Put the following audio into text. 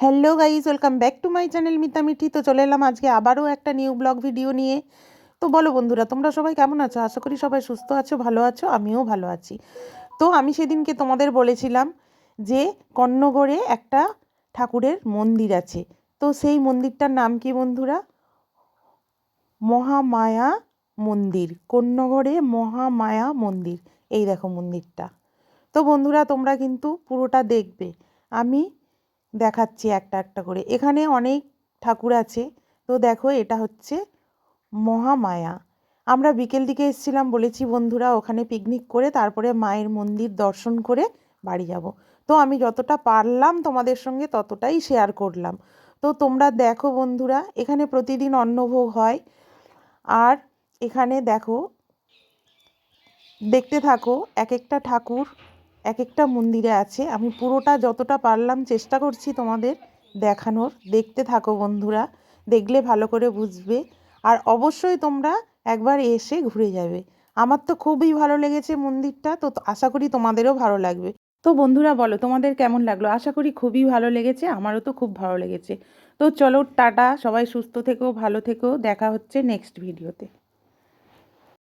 Hello guys, welcome back to my channel Mita Mithi. তো চলে এলাম আজকে আবারও একটা নিউ ব্লগ ভিডিও নিয়ে। তো বলো বন্ধুরা, তোমরা সবাই কেমন আছো? আশা করি সবাই সুস্থ আছো, ভালো আছো, আমিও ভালো আছি। তো আমি সেদিনকে তোমাদের বলেছিলাম যে কর্ণগড়ে একটা ঠাকুরের মন্দির আছে। তো সেই মন্দিরটার নাম কি বন্ধুরা? মহামায়া মন্দির। কর্ণগড়ে মহামায়া মন্দির। এই দেখো মন্দিরটা। তো বন্ধুরা তোমরা কিন্তু পুরোটা দেখবে, আমি দেখাচ্ছি একটা একটা করে। এখানে অনেক ঠাকুর আছে। তো দেখো, এটা হচ্ছে মহামায়া। আমরা বিকেল দিকে এসেছিলাম, বলেছি বন্ধুরা ওখানে পিকনিক করে তারপরে মায়ের মন্দির দর্শন করে বাড়ি যাব। তো আমি যতটা পারলাম তোমাদের সঙ্গে ততটাই শেয়ার করলাম। তো তোমরা দেখো বন্ধুরা, এখানে প্রতিদিন অন্নভোগ হয়। আর এখানে দেখো, দেখতে থাকো, এক একটা ঠাকুর এক একটা মন্দিরে আছে। আমি পুরোটা যতটা পারলাম চেষ্টা করছি তোমাদের দেখানোর। দেখতে থাকো বন্ধুরা, দেখলে ভালো করে বুঝবে। আর অবশ্যই তোমরা একবার এসে ঘুরে যাবে। আমার তো খুবই ভালো লেগেছে মন্দিরটা, তো আশা করি তোমাদেরও ভালো লাগবে। তো বন্ধুরা বলো, তোমাদের কেমন লাগলো? আশা করি খুবই ভালো লেগেছে, আমারও তো খুব ভালো লেগেছে। তো চলো টাটা, সবাই সুস্থ থেকো, ভালো থেকো, দেখা হচ্ছে নেক্সট ভিডিওতে।